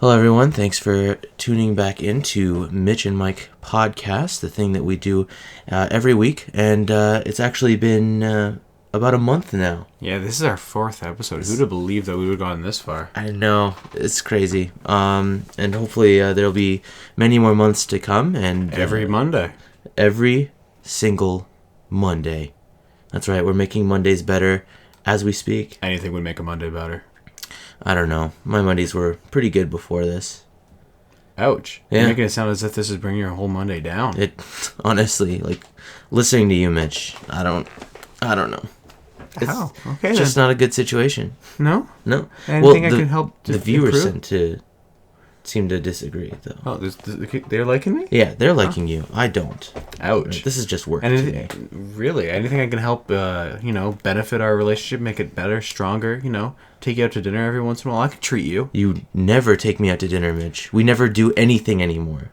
Hello, everyone. Thanks for tuning back into Mitch and Mike podcast, the thing that we do every week. And it's actually been about a month now. Yeah, this is our 4th episode. Who'd have believed that we would have gone this far? I know. It's crazy. And hopefully there'll be many more months to come. And every Monday. Every single Monday. That's right. We're making Mondays better as we speak. Anything would make a Monday better. I don't know. My Mondays were pretty good before this. Ouch. Yeah. You're making it sound as if this is bringing your whole Monday down. It, honestly, like, listening to you, Mitch, I don't know. It's How? Okay, just then. not a good situation. No? No. Anything I can help to the viewers improve? seem to disagree, though. Oh, they're liking me? Yeah, they're liking you. I don't. Ouch. Right, this is just work And today. Really, anything I can help, benefit our relationship, make it better, stronger, take you out to dinner every once in a while. I could treat you. You never take me out to dinner, Mitch. We never do anything anymore.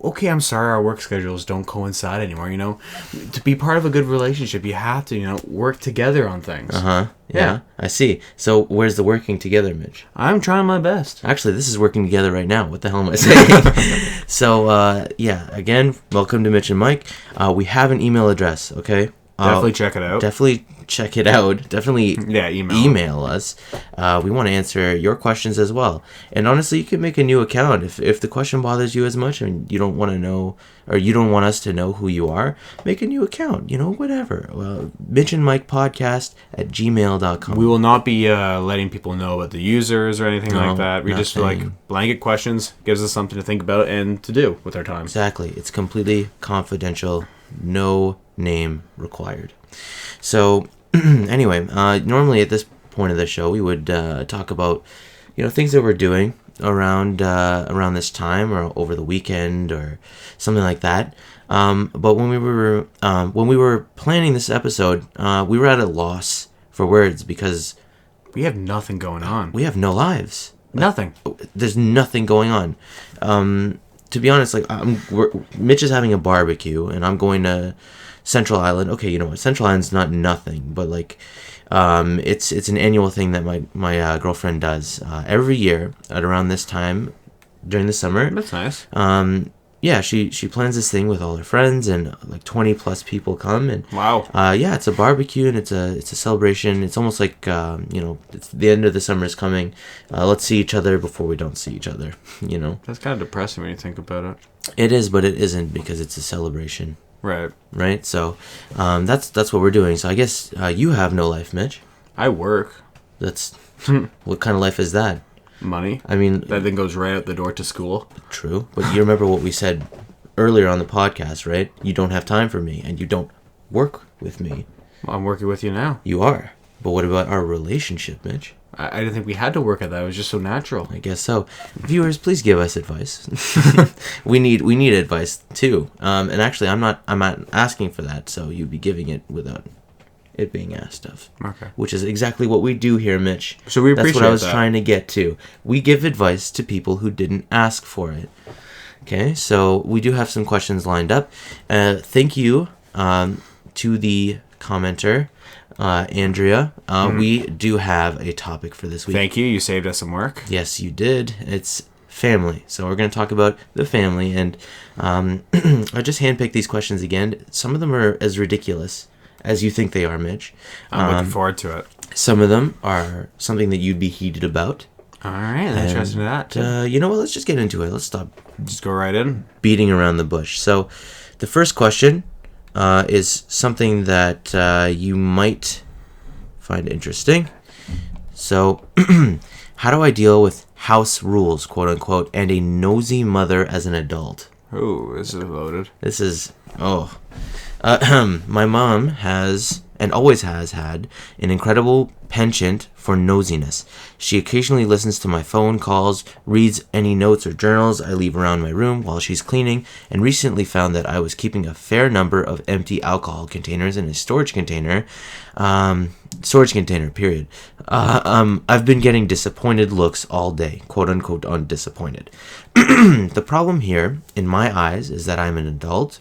Okay, I'm sorry our work schedules don't coincide anymore, To be part of a good relationship, you have to, work together on things. Uh-huh. Yeah. I see. So where's the working together, Mitch? I'm trying my best. Actually, this is working together right now. What the hell am I saying? So, again, welcome to Mitch and Mike. We have an email address, okay? Definitely check it out. Definitely check it out. Definitely email us. We want to answer your questions as well. And honestly, you can make a new account. If the question bothers you as much and you don't want to know, or you don't want us to know who you are, make a new account. Whatever. Mitch and Mike podcast at gmail.com. We will not be letting people know about the users or anything like that. We just blanket questions, gives us something to think about and to do with our time. Exactly. It's completely confidential. No name required. So anyway, normally at this point of the show we would talk about things that we're doing around this time or over the weekend or something like that. But when we were planning this episode, we were at a loss for words because we have nothing going on. We have no lives. Nothing. There's nothing going on. To be honest, Mitch is having a barbecue, and I'm going to Central Island. Okay, you know what? Central Island's not nothing, but it's an annual thing that my girlfriend does every year at around this time during the summer. That's nice. Yeah, she plans this thing with all her friends, and 20 plus people come, and wow. Yeah, it's a barbecue and it's a celebration. It's almost like it's the end of the summer is coming. Let's see each other before we don't see each other. That's kind of depressing when you think about it. It is, but it isn't because it's a celebration. Right. So that's what we're doing. So I guess you have no life, Mitch. I work. That's what kind of life is that? Money. I mean, that then goes right out the door to school. True, but you remember what we said earlier on the podcast, right? You don't have time for me, and you don't work with me. Well, I'm working with you now. You are, but what about our relationship, Mitch? I didn't think we had to work at that. It was just so natural. I guess so. Viewers, please give us advice. we need advice too. And actually, I'm not asking for that, so you'd be giving it without it being asked of. Okay. Which is exactly what we do here, Mitch. So we appreciate that. That's what I was trying to get to. We give advice to people who didn't ask for it. Okay, so we do have some questions lined up. Thank you to the commenter, Andrea. We do have a topic for this week. Thank you. You saved us some work. Yes, you did. It's family. So we're going to talk about the family. And I just handpicked these questions again. Some of them are as ridiculous as you think they are, Mitch. I'm looking forward to it. Some of them are something that you'd be heated about. All right, I'm interested in that. You know what? Let's just get into it. Let's stop. Just go right in. Beating around the bush. So the first question is something that you might find interesting. So how do I deal with house rules, quote unquote, and a nosy mother as an adult? Oh, this is loaded. This is, my mom has and always has had an incredible penchant for nosiness. She occasionally listens to my phone calls, reads any notes or journals I leave around my room while she's cleaning, and recently found that I was keeping a fair number of empty alcohol containers in a storage container, period. I've been getting disappointed looks all day, quote unquote undisappointed. The problem here, in my eyes, is that I'm an adult.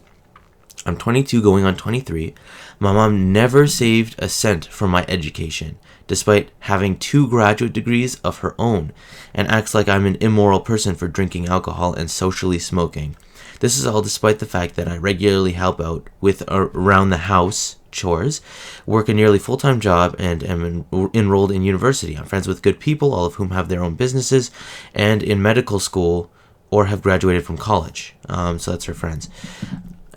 I'm 22 going on 23. My mom never saved a cent for my education, despite having 2 graduate degrees of her own, and acts like I'm an immoral person for drinking alcohol and socially smoking. This is all despite the fact that I regularly help out with around the house chores, work a nearly full-time job, and am enrolled in university. I'm friends with good people, all of whom have their own businesses, and in medical school or have graduated from college. So that's her friends.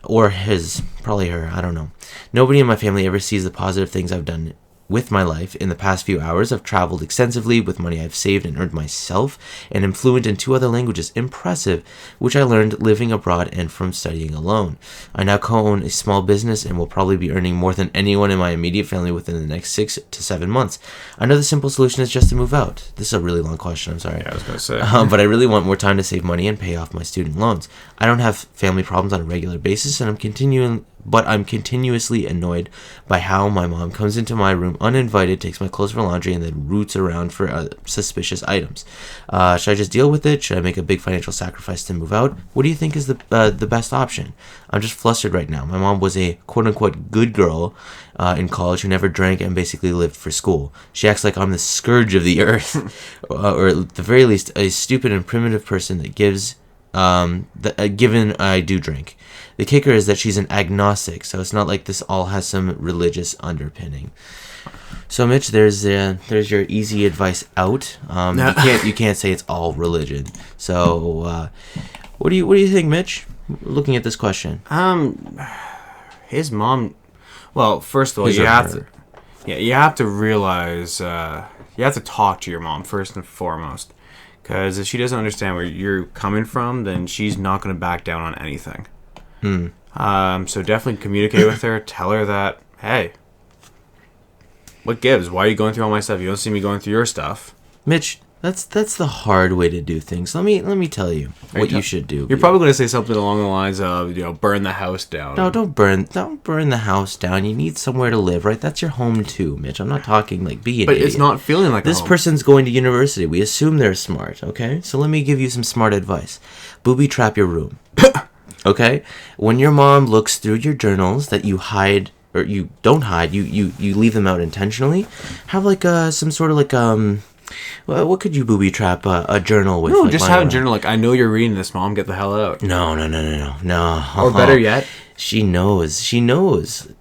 Or his, probably her, I don't know. Nobody in my family ever sees the positive things I've done with my life. In the past few hours, I've traveled extensively with money I've saved and earned myself, and am fluent in 2 other languages, impressive, which I learned living abroad and from studying alone. I now co-own a small business and will probably be earning more than anyone in my immediate family within the next 6 to 7 months. I know the simple solution is just to move out. This is a really long question, I'm sorry. Yeah, I was going to say. But I really want more time to save money and pay off my student loans. I don't have family problems on a regular basis, and I'm continuously annoyed by how my mom comes into my room uninvited, takes my clothes for laundry, and then roots around for suspicious items. Should I just deal with it? Should I make a big financial sacrifice to move out? What do you think is the best option? I'm just flustered right now. My mom was a quote-unquote good girl in college who never drank and basically lived for school. She acts like I'm the scourge of the earth, or at the very least, a stupid and primitive person that gives given I do drink. The kicker is that she's an agnostic, so it's not like this all has some religious underpinning. So Mitch, there's your easy advice out. You can't say it's all religion. So what do you think, Mitch? Looking at this question, his mom. Well, first of all, you have to realize you have to talk to your mom first and foremost, because if she doesn't understand where you're coming from, then she's not going to back down on anything. So definitely communicate with her. Tell her that, hey, what gives? Why are you going through all my stuff? You don't see me going through your stuff. Mitch, that's the hard way to do things. Let me tell you what you should do. You're probably going to say something along the lines of, burn the house down. No, don't burn the house down. You need somewhere to live, right? That's your home too, Mitch. I'm not talking like be an But idiot. it's not feeling like this a home. person's going to university. We assume they're smart, okay? So let me give you some smart advice. Booby trap your room. Okay? When your mom looks through your journals that you hide, or you don't hide, you leave them out intentionally, have like some sort of like well, what could you booby trap a journal with? No, like, just have a journal like, I know you're reading this, Mom, get the hell out. No. Or better yet, she knows.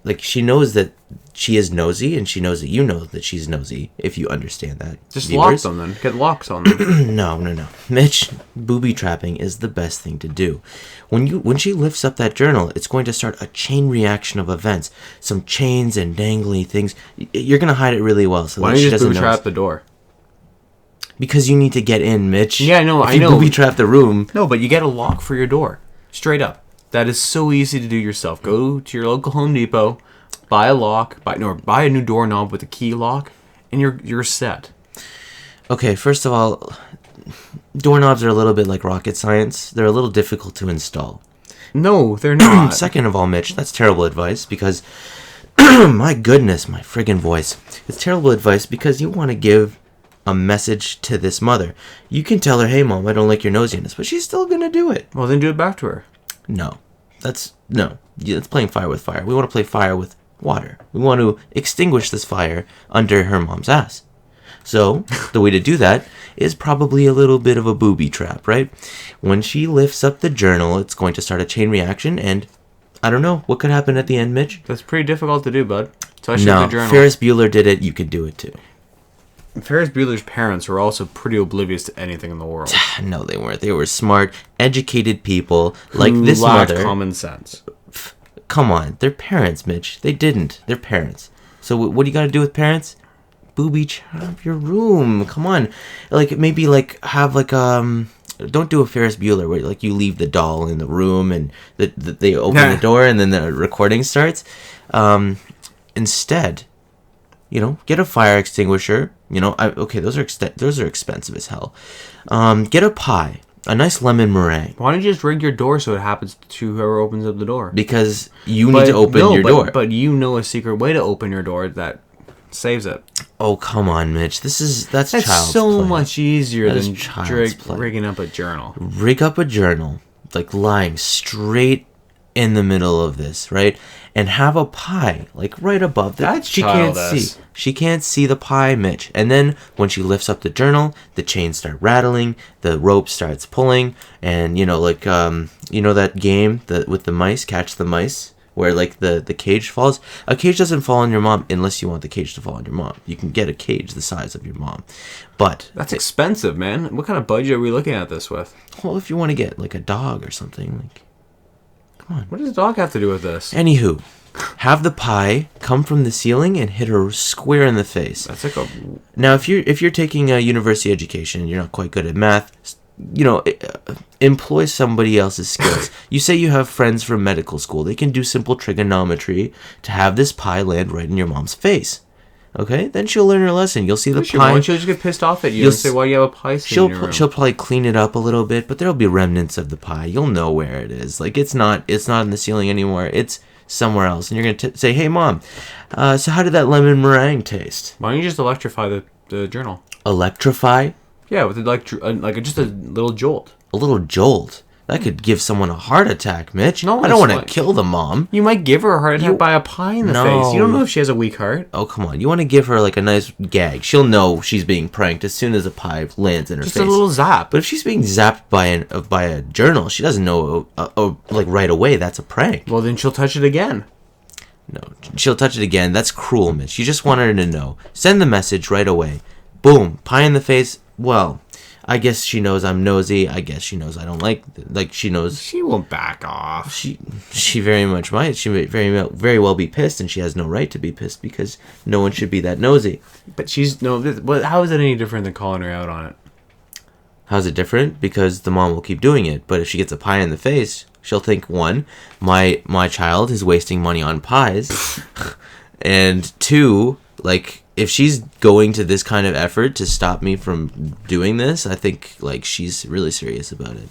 Like, she knows that she is nosy, and she knows that you know that she's nosy, if you understand that. just lock them then. Get locks on them. No. Mitch, booby trapping is the best thing to do. When she lifts up that journal, it's going to start a chain reaction of events. Some chains and dangly things. You're going to hide it really well. So Why that don't she you just doesn't booby notice. trap the door? Because you need to get in, Mitch. Yeah, I know. If you booby trap the room. No, but you get a lock for your door. Straight up. That is so easy to do yourself. Go to your local Home Depot, buy a lock, buy a new doorknob with a key lock, and you're set. Okay, first of all, doorknobs are a little bit like rocket science. They're a little difficult to install. No, they're not. Second of all, Mitch, that's terrible advice because, my goodness, my friggin' voice. It's terrible advice because you want to give a message to this mother. You can tell her, hey, Mom, I don't like your nosiness, but she's still going to do it. Well, then do it back to her. No. That's playing fire with fire. We want to play fire with water. We want to extinguish this fire under her mom's ass. So, the way to do that is probably a little bit of a booby trap, right? When she lifts up the journal, it's going to start a chain reaction, and I don't know, what could happen at the end, Mitch? That's pretty difficult to do, bud. Especially No, with the journal. Ferris Bueller did it, you could do it too. Ferris Bueller's parents were also pretty oblivious to anything in the world. No, they weren't. They were smart, educated people like Who this lacked mother. common sense. Come on, they're parents, Mitch. They didn't. They're parents. So what do you got to do with parents? Booby trap your room. Come on, like maybe like have like Don't do a Ferris Bueller where like you leave the doll in the room and they open the door and then the recording starts. Instead, get a fire extinguisher. Those are expensive as hell. Get a pie, a nice lemon meringue. Why don't you just rig your door so it happens to whoever opens up the door? Because you need to open your door. But you know a secret way to open your door that saves it. Oh, come on, Mitch. That's child's so play. much easier That is than child's play. rigging up a journal. Rig up a journal, like lying straight in the middle of this, right? And have a pie, like, right above that. That's she can't childish. see. She can't see the pie, Mitch. And then when she lifts up the journal, the chains start rattling, the rope starts pulling, and, like, that game with the mice, Catch the Mice, where, like, the cage falls. A cage doesn't fall on your mom unless you want the cage to fall on your mom. You can get a cage the size of your mom. But that's expensive, man. What kind of budget are we looking at this with? Well, if you want to get, like, a dog or something, like, come on. What does a dog have to do with this? Anywho, have the pie come from the ceiling and hit her square in the face. That's like a... Now, if you're taking a university education and you're not quite good at math, employ somebody else's skills. You say you have friends from medical school. They can do simple trigonometry to have this pie land right in your mom's face. Okay? Then she'll learn her lesson. You'll see the pie. She'll just get pissed off at you and say, why do you have a pie sitting in your room? She'll probably clean it up a little bit, but there'll be remnants of the pie. You'll know where it is. Like, it's not in the ceiling anymore. It's somewhere else. And you're going to say, hey, Mom, so how did that lemon meringue taste? Why don't you just electrify the journal? Electrify? Yeah, with just a little jolt. A little jolt? That could give someone a heart attack, Mitch. No, I don't want to kill the mom. You might give her a heart attack by a pie in the face. You don't know if she has a weak heart. Oh, come on. You want to give her, like, a nice gag. She'll know she's being pranked as soon as a pie lands in her face. Just a little zap. But if she's being zapped by a journal, she doesn't know, like, right away that's a prank. Well, then she'll touch it again. No, she'll touch it again. That's cruel, Mitch. You just want her to know. Send the message right away. Boom. Pie in the face. Well, I guess she knows I'm nosy. I guess she knows I don't like she knows. She won't back off. She very much might. She may very well be pissed, and she has no right to be pissed because no one should be that nosy. But how is it any different than calling her out on it? How's it different? Because the mom will keep doing it. But if she gets a pie in the face, she'll think, one, my child is wasting money on pies, and two, like, if she's going to this kind of effort to stop me from doing this, I think, like, she's really serious about it.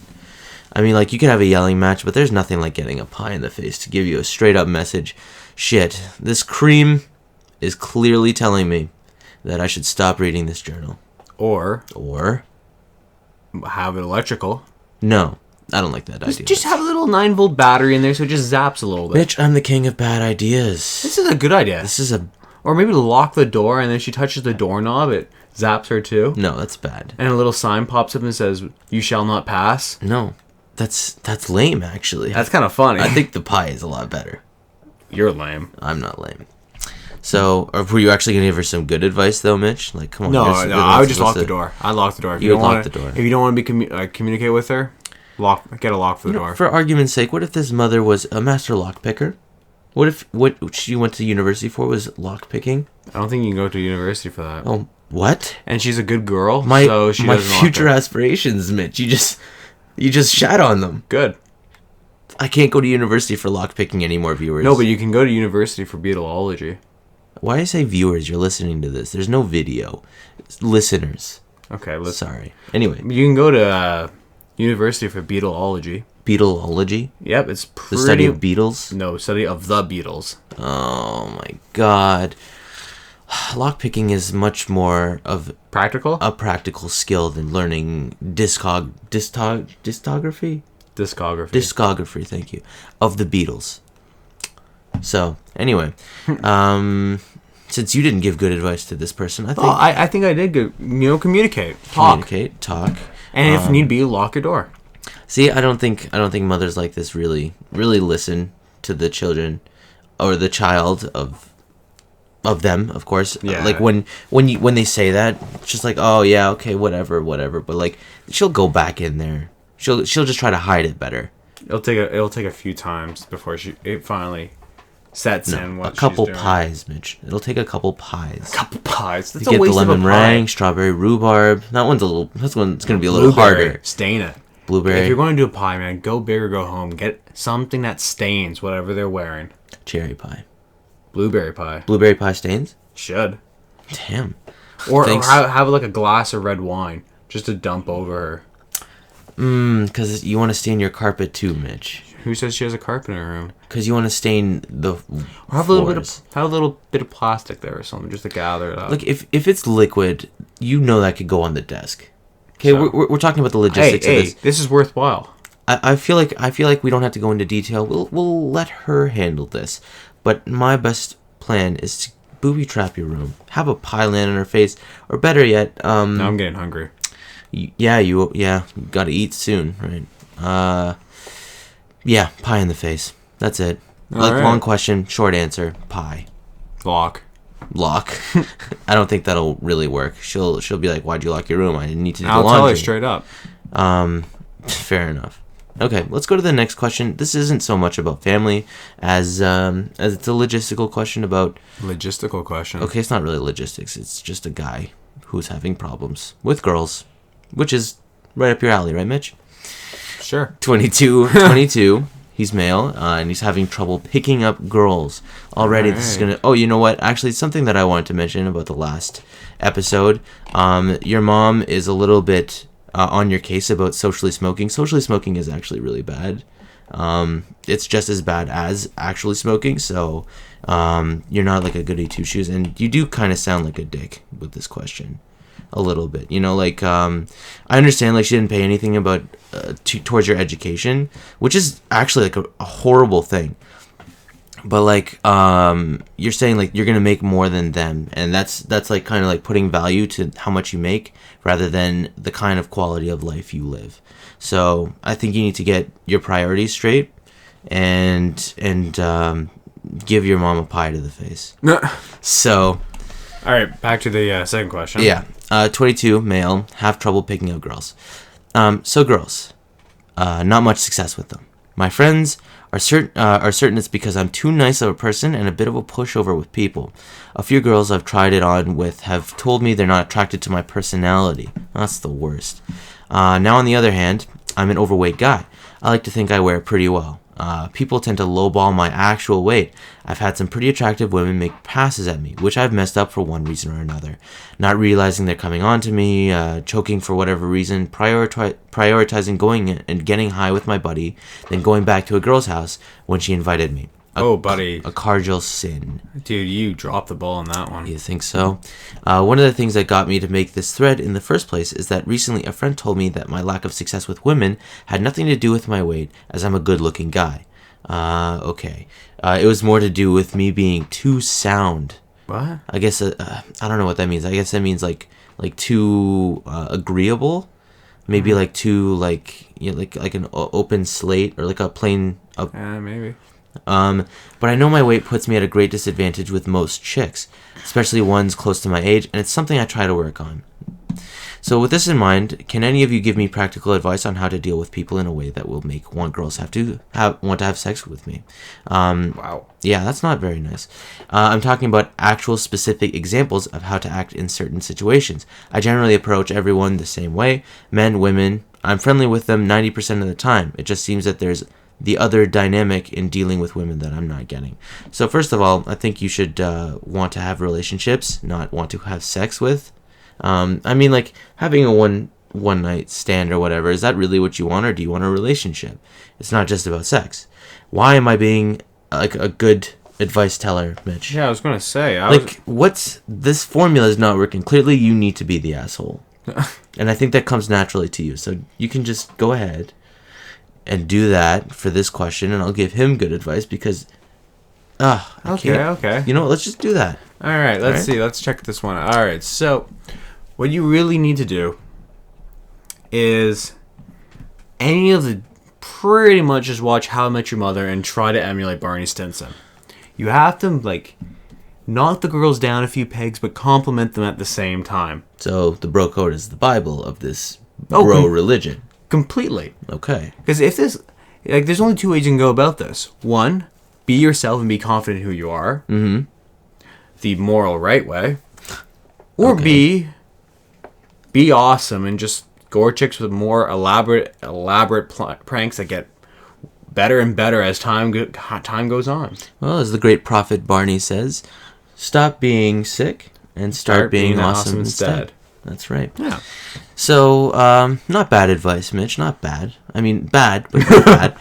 I mean, like, you could have a yelling match, but there's nothing like getting a pie in the face to give you a straight-up message. Shit, this cream is clearly telling me that I should stop reading this journal. Or have it electrical. No, I don't like that idea. Just have a little 9-volt battery in there so it just zaps a little bit. Bitch, I'm the king of bad ideas. This is a good idea. Or maybe lock the door, and then she touches the doorknob, it zaps her too. No, that's bad. And a little sign pops up and says, "You shall not pass." No, that's lame, actually. That's kind of funny. I think the pie is a lot better. You're lame. I'm not lame. So, were you actually going to give her some good advice, though, Mitch? Like, come on. No, I would just lock the door. I'd lock the door. You would lock the door. If you don't want to communicate with her, get a lock for the door. For argument's sake, what if this mother was a master lockpicker? What if what she went to university for was lockpicking? I don't think you can go to university for that. Oh, what? And she's a good girl, so she doesn't my future aspirations, Mitch. You just shat on them. Good. I can't go to university for lockpicking anymore, viewers. No, but you can go to university for beetleology. Why I say viewers? You're listening to this. There's no video. It's listeners. Okay, sorry. Anyway, you can go to university for beetleology. Beetleology? Yep, it's the study of beetles. No, study of the Beatles. Oh my god. Lockpicking is much more of a practical skill than learning discography. Discography, thank you, of the Beatles. So anyway, since you didn't give good advice to this person, I think I did good. Communicate, talk, and if need be, lock your door. See, I don't think mothers like this really listen to the children or the child of them, of course. Yeah. Like when they say that, it's just like, oh yeah, okay, whatever. But like, she'll go back in there. She'll just try to hide it better. It'll take a few times before it finally sets in what a couple she's doing. Pies, Mitch. It'll take a couple pies. That's you get the lemon meringue, strawberry rhubarb. That one's gonna be a little harder. Stain it. Blueberry. If you're going to do a pie, man, go big or go home. Get something that stains whatever they're wearing. Cherry pie. Blueberry pie. Blueberry pie stains? Should. Damn. Or have like a glass of red wine just to dump over her. Because you want to stain your carpet too, Mitch. Who says she has a carpet in her room? Because you want to stain the or have a little bit of plastic there or something just to gather it up. Look, if it's liquid, that could go on the desk. Okay, so, we're talking about the logistics of this. This is worthwhile. I feel like we don't have to go into detail. We'll let her handle this. But my best plan is to booby trap your room, have a pie land on her face, or better yet, Now I'm getting hungry. you got to eat soon, right? Yeah, pie in the face. That's it. All Long right. question, short answer, pie. Lock. I don't think that'll really work. She'll be like, "Why'd you lock your room? I didn't need to do the I'll laundry." tell her straight up. Fair enough. Okay, let's go to the next question. This isn't so much about family as it's a logistical question about. Logistical question. Okay, it's not really logistics. It's just a guy who's having problems with girls, which is right up your alley, right, Mitch? Sure. 22. He's male, and he's having trouble picking up girls. Already, this is gonna. Oh, you know what? Actually, something that I wanted to mention about the last episode. Your mom is a little bit on your case about socially smoking. Socially smoking is actually really bad. It's just as bad as actually smoking. So, you're not like a goody two shoes, and you do kind of sound like a dick with this question. A little bit, like I understand like she didn't pay anything about towards your education, which is actually like a horrible thing, but like you're saying like you're gonna make more than them, and that's like kind of like putting value to how much you make rather than the kind of quality of life you live. So I think you need to get your priorities straight and give your mom a pie to the face. So All right, back to the second question. yeah. 22, male, have trouble picking up girls. So girls, not much success with them. My friends are certain it's because I'm too nice of a person and a bit of a pushover with people. A few girls I've tried it on with have told me they're not attracted to my personality. That's the worst. Now on the other hand, I'm an overweight guy. I like to think I wear pretty well. People tend to lowball my actual weight. I've had some pretty attractive women make passes at me, which I've messed up for one reason or another. Not realizing they're coming on to me, choking for whatever reason, prioritizing going and getting high with my buddy, then going back to a girl's house when she invited me. Buddy. A cardinal sin. Dude, you dropped the ball on that one. You think so? One of the things that got me to make this thread in the first place is that recently a friend told me that my lack of success with women had nothing to do with my weight, as I'm a good-looking guy. Okay. It was more to do with me being too sound. What? I guess, I don't know what that means. I guess that means, like too agreeable? Maybe, like, too, like, like an open slate, or like a plain... Maybe. But I know my weight puts me at a great disadvantage with most chicks, especially ones close to my age, and it's something I try to work on. So with this in mind, can any of you give me practical advice on how to deal with people in a way that will make girls want to have sex with me? Wow. Yeah, that's not very nice. I'm talking about actual specific examples of how to act in certain situations. I generally approach everyone the same way, men, women. I'm friendly with them 90% of the time. It just seems that there's the other dynamic in dealing with women that I'm not getting. So first of all, I think you should want to have relationships, not want to have sex with. I mean, like, having a one night stand or whatever, is that really what you want, or do you want a relationship? It's not just about sex. Why am I being like a good advice teller, Mitch? Yeah, I was gonna say. What's this formula is not working. Clearly, you need to be the asshole, and I think that comes naturally to you. So you can just go ahead and do that for this question, and I'll give him good advice because, Okay. You know what? Let's just do that. All right, let's see. Let's check this one out. All right, so what you really need to do is pretty much just watch How I Met Your Mother and try to emulate Barney Stinson. You have to, like, knock the girls down a few pegs, but compliment them at the same time. So the bro code is the Bible of this bro religion. Completely. Okay. Because if this, like, there's only two ways you can go about this. One, be yourself and be confident in who you are. Mm-hmm. The moral right way. Or be awesome and just gore chicks with more elaborate pranks that get better and better as time goes on. Well, as the great prophet Barney says, stop being sick and start being awesome instead. That's right. Yeah. So, not bad advice, Mitch. Not bad. I mean, bad, but not bad.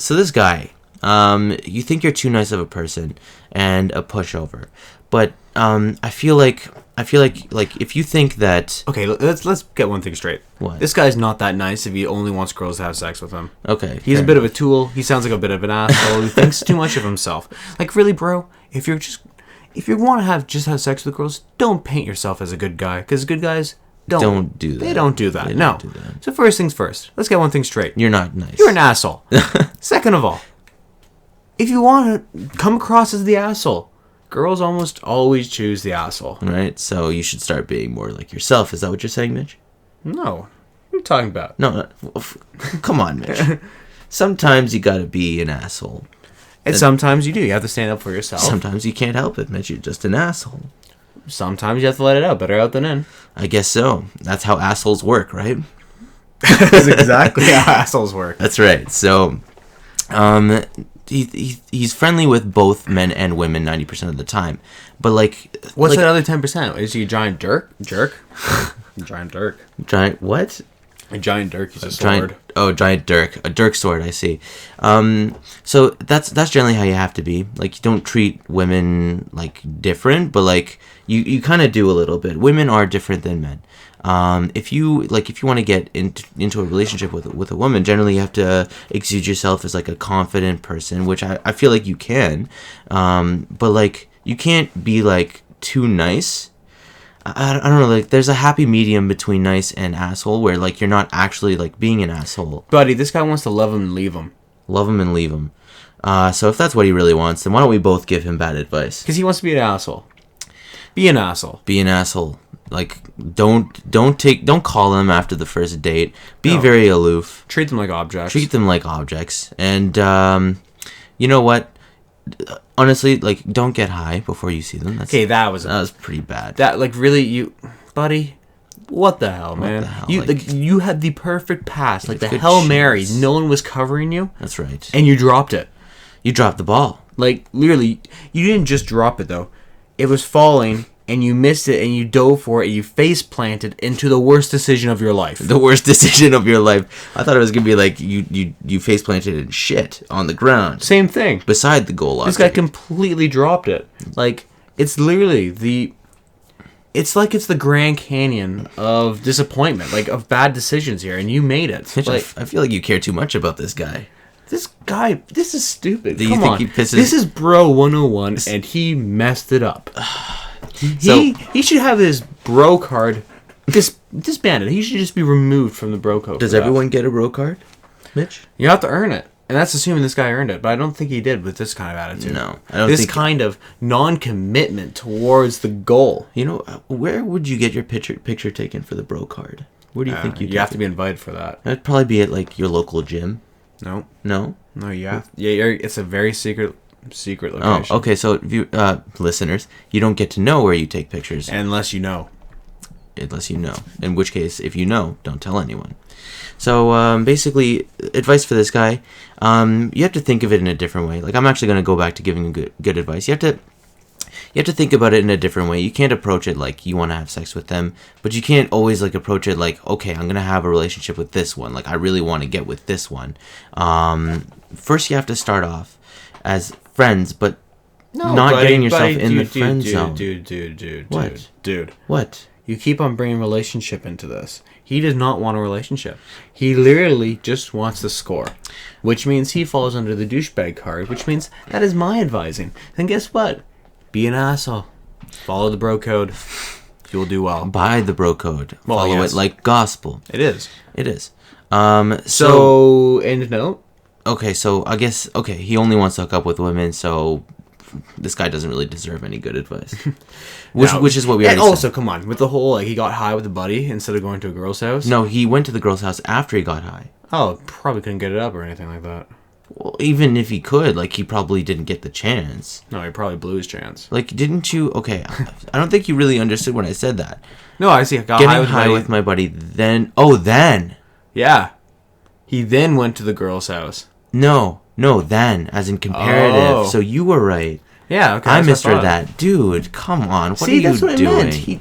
So this guy, you think you're too nice of a person and a pushover. But I feel like I feel like if you think that... Okay, let's get one thing straight. What? This guy's not that nice if he only wants girls to have sex with him. Okay. He's a bit of a tool. He sounds like a bit of an asshole. He thinks too much of himself. Like, really, bro, if you want to have sex with girls, don't paint yourself as a good guy, because good guys don't do that. They don't do that. No. Do that. So first things first. Let's get one thing straight. You're not nice. You're an asshole. Second of all, if you want to come across as the asshole, girls almost always choose the asshole. Right? So you should start being more like yourself. Is that what you're saying, Mitch? No. What are you talking about? No. Come on, Mitch. Sometimes you gotta be an asshole. And sometimes you do. You have to stand up for yourself. Sometimes you can't help it, Mitch. You're just an asshole. Sometimes you have to let it out. Better out than in. I guess so. That's how assholes work, right? That's exactly how assholes work. That's right. So, he's friendly with both men and women 90% of the time. But like, what's that other 10%? Is he a giant jerk? Giant dirk. Giant what? A giant dirk. He's a sword. Giant dirk. A dirk sword. I see. So that's generally how you have to be. Like, you don't treat women like different, but like you kind of do a little bit. Women are different than men. If you want to get into a relationship with a woman, generally you have to exude yourself as like a confident person, which I feel like you can. But like, you can't be like too nice. I don't know, like, there's a happy medium between nice and asshole where, like, you're not actually, like, being an asshole. Buddy, this guy wants to love him and leave him. Love him and leave him. So if that's what he really wants, then why don't we both give him bad advice? Because he wants to be an asshole. Be an asshole. Be an asshole. Like, don't call him after the first date. Be very aloof. Treat them like objects. And, you know what? Honestly, like, don't get high before you see them. That was pretty bad. That, like, really, buddy, what the hell, man? What the hell? You had the perfect pass, like the Hail Mary. No one was covering you. That's right. And you dropped it. You dropped the ball. Like, literally, you didn't just drop it, though. It was falling, and you missed it, and you dove for it, and you face planted into the worst decision of your life. The worst decision of your life. I thought it was gonna be like you face planted in shit on the ground. Same thing. Beside the goal line. This guy completely dropped it. Like, it's literally it's like it's the Grand Canyon of disappointment, like of bad decisions here, and you made it. Like, I feel like you care too much about this guy. This is stupid. Do you think he pisses? This is Bro 101, and he messed it up. He should have his bro card disbanded. He should just be removed from the bro code. Does everyone get a bro card, Mitch? You have to earn it. And that's assuming this guy earned it. But I don't think he did with this kind of attitude. No. I don't this kind of non-commitment towards the goal. You know, where would you get your picture taken for the bro card? Where do you think you have to be invited for that? It'd probably be at, like, your local gym. No. No? No, yeah. It's a very secret location. Oh, okay. So, listeners, you don't get to know where you take pictures. Unless you know. In which case, if you know, don't tell anyone. So, basically, advice for this guy, you have to think of it in a different way. Like, I'm actually going to go back to giving good advice. You have to think about it in a different way. You can't approach it like you want to have sex with them, but you can't always, like, approach it like, okay, I'm going to have a relationship with this one. Like, I really want to get with this one. First, you have to start off as friends, but getting yourself in the friend zone. Dude. What? You keep on bringing relationship into this. He does not want a relationship. He literally just wants to score, which means he falls under the douchebag card, which means that is my advising. Then guess what? Be an asshole. Follow the bro code. You'll do well. Buy the bro code. Follow it like gospel. It is. So end note. Okay, so I guess he only wants to hook up with women, so this guy doesn't really deserve any good advice. Which is what we already said. Also, come on, with the whole, like, he got high with a buddy instead of going to a girl's house? No, he went to the girl's house after he got high. Oh, probably couldn't get it up or anything like that. Well, even if he could, like, he probably didn't get the chance. No, he probably blew his chance. Like, didn't you... Okay, I don't think you really understood when I said that. No, I see. I got Getting high with my buddy, then... Oh, then! Yeah. He then went to the girl's house. No, then, as in comparative. Oh. So you were right. Yeah, okay. I misread that. Dude, come on. What are you doing? See, that's what I meant.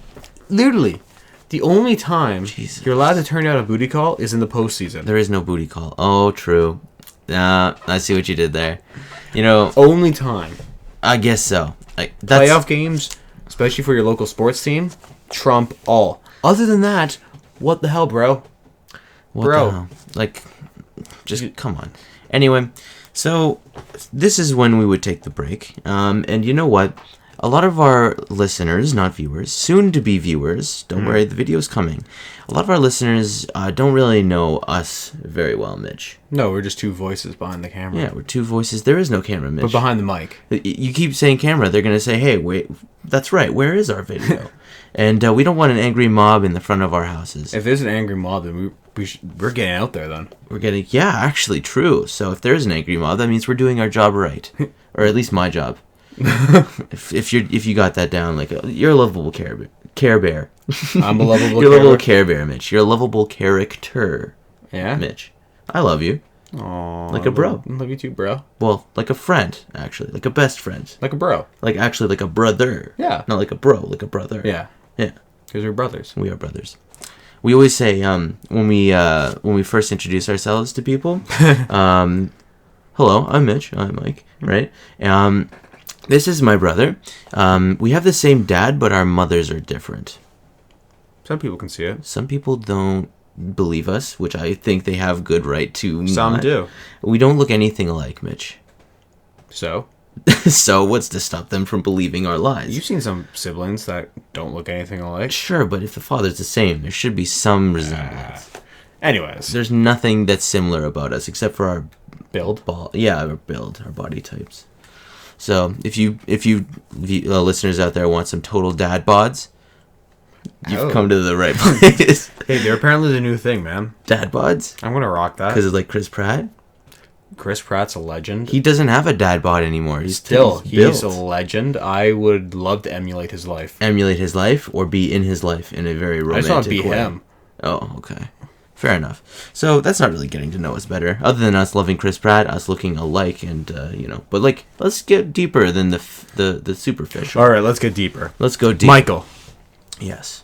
Literally, the only time you're allowed to turn down a booty call is in the postseason. There is no booty call. Oh, true. I see what you did there. You know... Only time. I guess so. Playoff games, especially for your local sports team, trump all. Other than that, what the hell, bro? What the hell? Like, just come on. Anyway, so this is when we would take the break. And you know what? A lot of our listeners, not viewers, soon to be viewers, don't worry, the video's coming. A lot of our listeners don't really know us very well, Mitch. No, we're just two voices behind the camera. Yeah, we're two voices. There is no camera, Mitch. But behind the mic. You keep saying camera, they're going to say, hey, wait, that's right, where is our video? And we don't want an angry mob in the front of our houses. If there's an angry mob, then we're getting out there then. Yeah, actually true. So if there is an angry mob, that means we're doing our job right. Or at least my job. if you got that down, like you're a lovable Care Bear. I'm a lovable. You're a lovable Care Bear, Mitch. You're a lovable character. Yeah, Mitch. I love you. Aww, like a bro. Love you too, bro. Well, like a friend, actually, like a best friend. Like a bro. Like actually, like a brother. Yeah. Not like a bro, like a brother. Yeah. Yeah. Because we're brothers. We are brothers. We always say when we first introduce ourselves to people, hello, I'm Mitch. I'm Mike. Right. This is my brother. We have the same dad, but our mothers are different. Some people can see it. Some people don't believe us, which I think they have good right to. Some do. We don't look anything alike, Mitch. So? So what's to stop them from believing our lies? You've seen some siblings that don't look anything alike. Sure, but if the father's the same, there should be some resemblance. Anyways. There's nothing that's similar about us except for our build. Our build, our body types. So if you listeners out there want some total dad bods, you've come to the right place. Hey, they're apparently the new thing, man. Dad bods? I'm gonna rock that. Because it's like Chris Pratt? Chris Pratt's a legend. He doesn't have a dad bod anymore. He's a legend. I would love to emulate his life. Emulate his life or be in his life in a very romantic way. I just want to be him. Oh, okay. Fair enough. So that's not really getting to know us better. Other than us loving Chris Pratt, us looking alike, and but like, let's get deeper than the superficial. All right, let's get deeper. Let's go deep. Michael. Yes.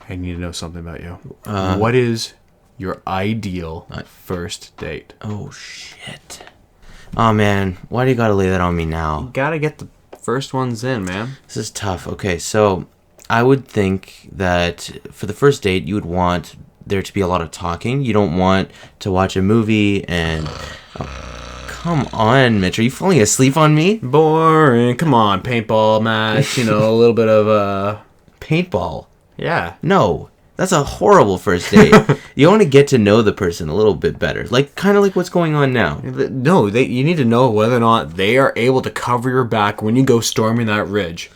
I need to know something about you. What is your ideal first date? Oh shit. Oh man, why do you gotta lay that on me now? You gotta get the first ones in, man. This is tough. Okay, so I would think that for the first date, you would want there to be a lot of talking. You don't want to watch a movie and... Oh, come on, Mitch. Are you falling asleep on me? Boring. Come on, paintball match. A little bit of... Paintball? Yeah. No. That's a horrible first date. You want to get to know the person a little bit better. Kind of like what's going on now. No, you need to know whether or not they are able to cover your back when you go storming that ridge.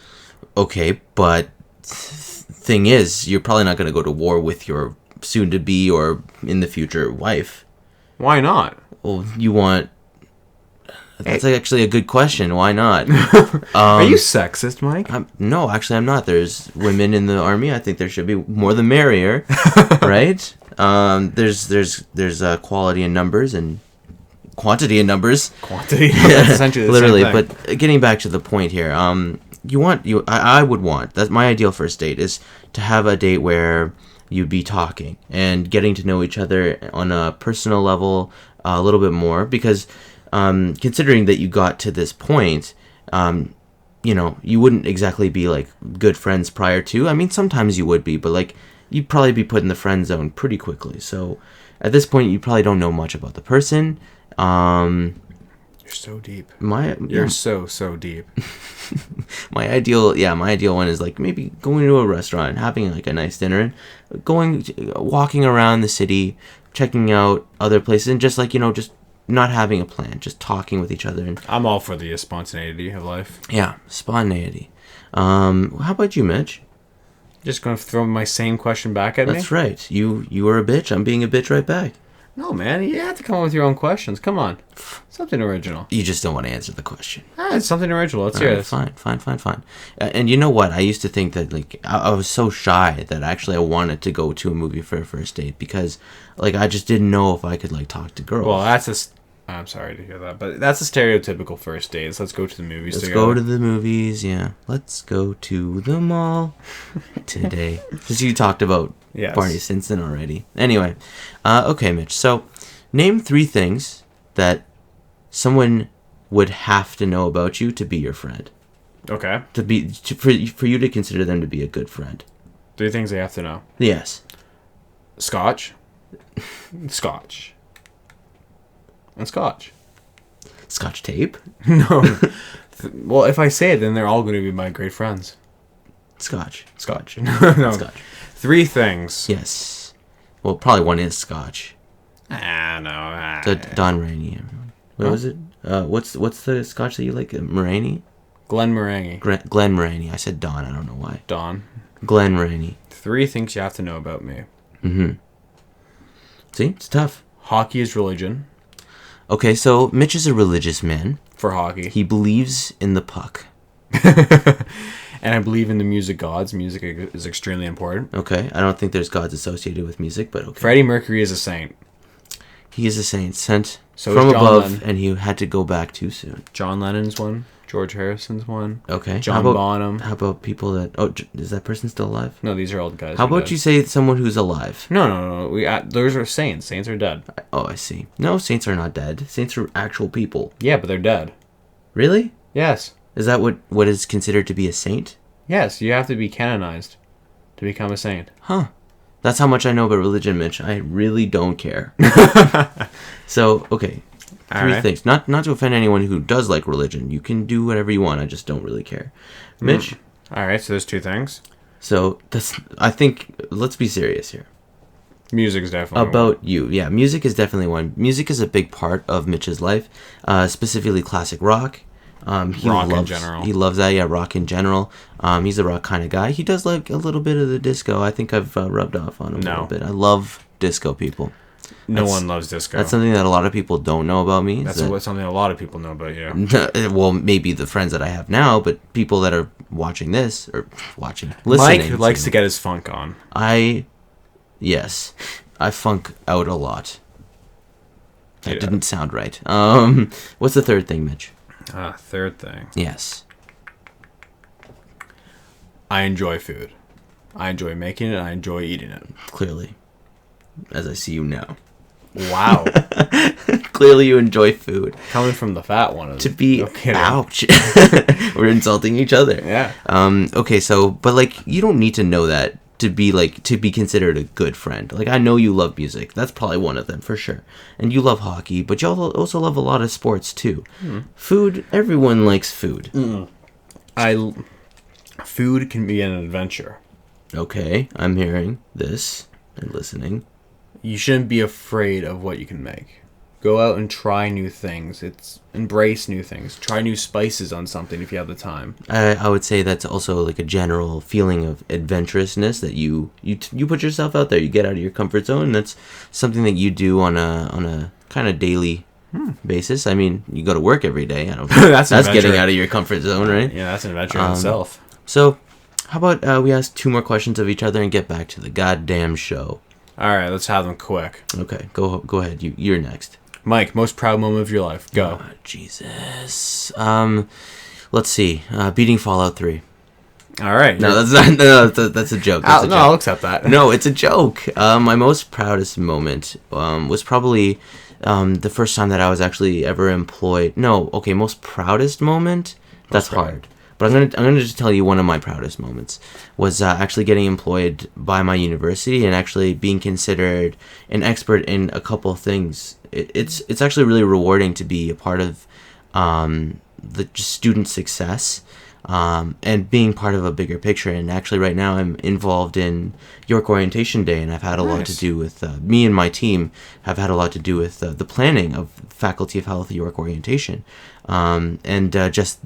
Okay, but... thing is, you're probably not going to go to war with your soon-to-be or in the future wife. Why not? Well, you want... That's actually a good question. Why not? Are you sexist, Mike? No, actually, I'm not. There's women in the army. I think there should be more the merrier, right? There's quality in numbers and quantity in numbers. Quantity, that's essentially the literally. same thing. But getting back to the point here, I would want, that's my ideal first date, is to have a date where you'd be talking and getting to know each other on a personal level a little bit more, because considering that you got to this point, you wouldn't exactly be like good friends prior to. I mean, sometimes you would be, but you'd probably be put in the friend zone pretty quickly. So at this point, you probably don't know much about the person. You're so deep. You're so deep. My ideal one is maybe going to a restaurant, having a nice dinner, and walking around the city, checking out other places, and just just not having a plan, just talking with each other. And I'm all for the spontaneity of life. Yeah, spontaneity. How about you, Mitch? Just gonna throw my same question back at me? That's right. You are a bitch. I'm being a bitch right back. No, man. You have to come up with your own questions. Come on. Something original. You just don't want to answer the question. It's something original. Let's hear this. Fine. And you know what? I used to think that I was so shy that actually I wanted to go to a movie for a first date because I just didn't know if I could talk to girls. Well, I'm sorry to hear that, but that's a stereotypical first date. So let's go to the movies together. Let's go to the movies, yeah. Let's go to the mall today. Because you talked about Barney Stinson already. Anyway, okay, Mitch. So, name 3 things that someone would have to know about you to be your friend. Okay. For you to consider them to be a good friend. 3 things they have to know. Yes. Scotch. Scotch. And scotch. Scotch tape? No. Well, if I say it, then they're all going to be my great friends. Scotch. No. Scotch. 3 things. Yes. Well, probably one is scotch. No. The Don Rainey, everyone. What was it? What's the scotch that you like? Moraney? Glenmorangie. Glen Moraney. I said Don. I don't know why. Don. Glen Moraney. 3 things you have to know about me. Mm-hmm. See? It's tough. Hockey is religion. Okay, so Mitch is a religious man. For hockey. He believes in the puck. And I believe in the music gods. Music is extremely important. Okay, I don't think there's gods associated with music, but okay. Freddie Mercury is a saint. He is a saint sent So from is John above, Lennon. and he had to go back too soon. John Lennon's one. George Harrison's one. Okay. John Bonham. How about people that... Oh, is that person still alive? No, these are old guys. How about you say someone who's alive? No. Those are saints. Saints are dead. Oh, I see. No, saints are not dead. Saints are actual people. Yeah, but they're dead. Really? Yes. Is that what is considered to be a saint? Yes, you have to be canonized to become a saint. Huh. That's how much I know about religion, Mitch. I really don't care. So, okay. 3 things. Not to offend anyone who does like religion. You can do whatever you want. I just don't really care. Mitch? Alright, so there's 2 things. So, I think, let's be serious here. Music is definitely About you. Yeah, music is definitely one. Music is a big part of Mitch's life, specifically classic rock. Rock in general. He loves that, yeah, rock in general. He's a rock kind of guy. He does like a little bit of the disco. I think I've rubbed off on him a little bit. I love disco, people. No one loves disco. That's something that a lot of people don't know about me. That's something a lot of people know about you. Well, maybe the friends that I have now, but people that are watching this, or listening. Mike likes to get his funk on. Yes. I funk out a lot. That didn't sound right. What's the 3rd thing, Mitch? 3rd thing. Yes. I enjoy food. I enjoy making it. I enjoy eating it. Clearly. As I see you now. Wow. Clearly you enjoy food. Coming from the fat one. To be... Ouch. We're insulting each other. Yeah. Okay, so... But, like, you don't need to know that to be considered a good friend. Like, I know you love music. That's probably one of them, for sure. And you love hockey, but you also love a lot of sports, too. Food, everyone likes food. Food can be an adventure. Okay, I'm hearing this and listening. You shouldn't be afraid of what you can make. Go out and try new things. Embrace new things. Try new spices on something if you have the time. I would say that's also like a general feeling of adventurousness that you put yourself out there. You get out of your comfort zone. And that's something that you do on a kind of daily basis. I mean, you go to work every day. I don't. that's getting out of your comfort zone, right? Yeah, that's an adventure in itself. So, how about we ask 2 more questions of each other and get back to the goddamn show? All right, let's have them quick. Okay, go ahead. You're next. Mike, most proud moment of your life. Go. Oh, Jesus. Let's see. Beating Fallout 3. All right. No, that's not. No, that's a joke. That's a joke. I'll accept that. No, it's a joke. My most proudest moment was probably the first time that I was actually ever employed. No, okay, most proudest moment. That's hard. But I'm gonna just tell you one of my proudest moments was actually getting employed by my university and actually being considered an expert in a couple of things. It's actually really rewarding to be a part of the student success and being part of a bigger picture. And actually right now I'm involved in York Orientation Day, and I've had a lot to do with me and my team have had a lot to do with the planning of Faculty of Health York Orientation. And just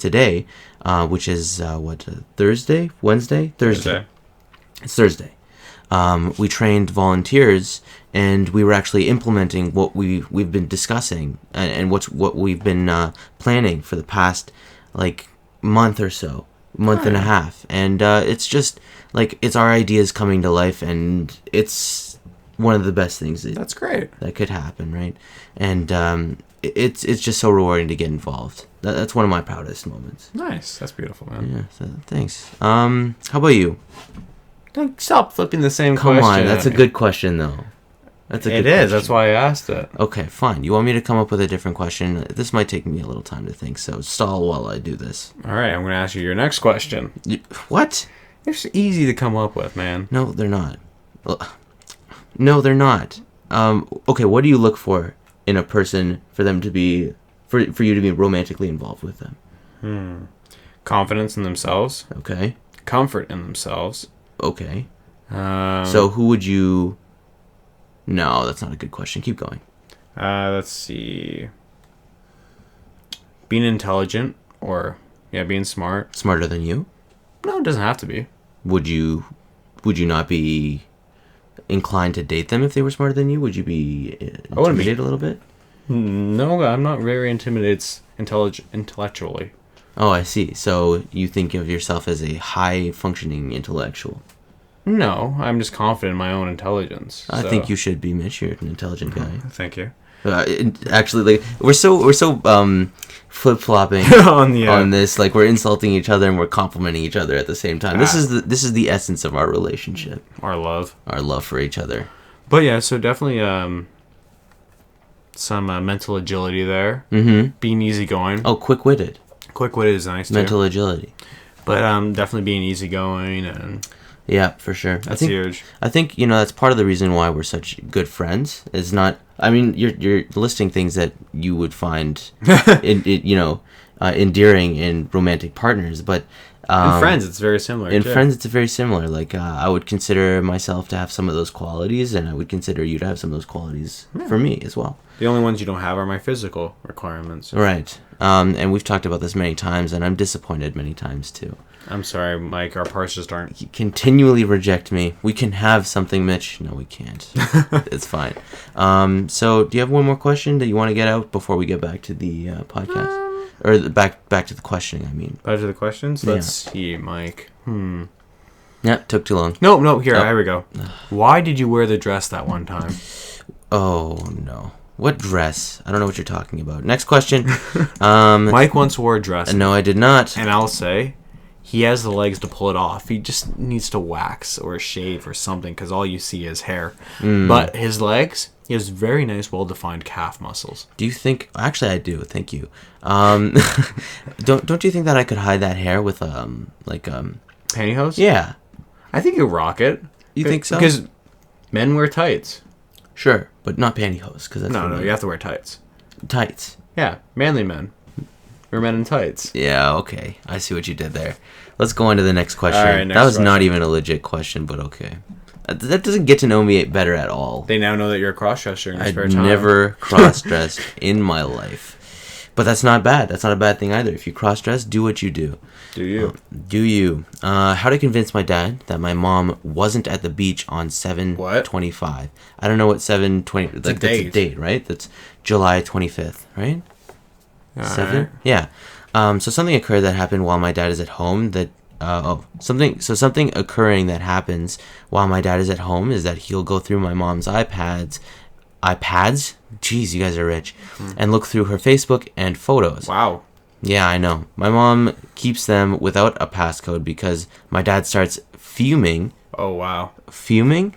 today, which is Thursday, Wednesday, Thursday. It's Thursday. We trained volunteers, and we were actually implementing what we've been discussing and what we've been planning for the past month or so, and a half. And it's just it's our ideas coming to life, and it's one of the best things that's great that could happen, right? And it's just so rewarding to get involved. That's one of my proudest moments. Nice. That's beautiful, man. Yeah, so thanks. How about you? Don't stop flipping the same question. Come on, that's a good question, though. That's a It good is. question. That's why I asked it. Okay, fine. You want me to come up with a different question? This might take me a little time to think, so stall while I do this. All right, I'm going to ask you your next question. What? It's easy to come up with, man. No, they're not. No, they're not. Okay, what do you look for in a person for them to be, for you to be romantically involved with them? Confidence in themselves. Okay. Comfort in themselves. Okay. So who would you... No, that's not a good question. Keep going. Let's see. Being intelligent or, being smart. Smarter than you? No, it doesn't have to be. Would you not be inclined to date them if they were smarter than you? Would you be intimidated a little bit? No, I'm not very intimidated intellectually. Oh, I see. So you think of yourself as a high-functioning intellectual. No, I'm just confident in my own intelligence. I think you should be, Mitch. You're an intelligent guy. Thank you. Actually, like we're so flip-flopping on this. Like we're insulting each other and we're complimenting each other at the same time. This is the essence of our relationship. Our love for each other. But yeah, so definitely some mental agility there. Mm-hmm. Being easygoing. Oh, quick-witted. Quick-witted is nice too. Mental agility. But definitely being easygoing and. Yeah, for sure. That's huge. I think that's part of the reason why we're such good friends. Is not. I mean, you're listing things that you would find, endearing in romantic partners, but in friends, it's very similar. In friends, it's very similar. Like I would consider myself to have some of those qualities, and I would consider you to have some of those qualities for me as well. The only ones you don't have are my physical requirements. Right. And we've talked about this many times, and I'm disappointed many times too. I'm sorry, Mike. Our parts just aren't. You continually reject me. We can have something, Mitch. No, we can't. It's fine. So, do you have one more question that you want to get out before we get back to the podcast, or back to the questioning? I mean, back to the questions. Let's see, Mike. Yeah, took too long. No. Here we go. Why did you wear the dress that one time? Oh no. What dress? I don't know what you're talking about. Next question. Mike once wore a dress. No, I did not. And I'll say, he has the legs to pull it off. He just needs to wax or shave or something because all you see is hair. But his legs, he has very nice, well-defined calf muscles. Do you think... Actually, I do. Thank you. Don't you think that I could hide that hair with, pantyhose? Yeah. I think you'll rock it. You think so? Because men wear tights. Sure, but not pantyhose. Cause that's No, you have to wear tights. Tights? Yeah, manly men. We're men in tights. Yeah, okay. I see what you did there. Let's go on to the next question. All right, that was not even a legit question, but okay. That doesn't get to know me better at all. They now know that you're a cross-dresser in your spare time. I've never cross-dressed in my life. But that's not bad. That's not a bad thing either. If you cross-dress, do what you do. Do you? Do you? How to convince my dad that my mom wasn't at the beach on 7/25. I don't know what 7/20... Like, that's a date, right? That's July 25th, right? 7? Right. Yeah. So something occurred that happened while my dad is at home that... something occurring that happens while my dad is at home is that he'll go through my mom's iPads? Jeez, you guys are rich. And look through her Facebook and photos. Wow. Yeah, I know. My mom keeps them without a passcode because my dad starts fuming. Oh, wow. Fuming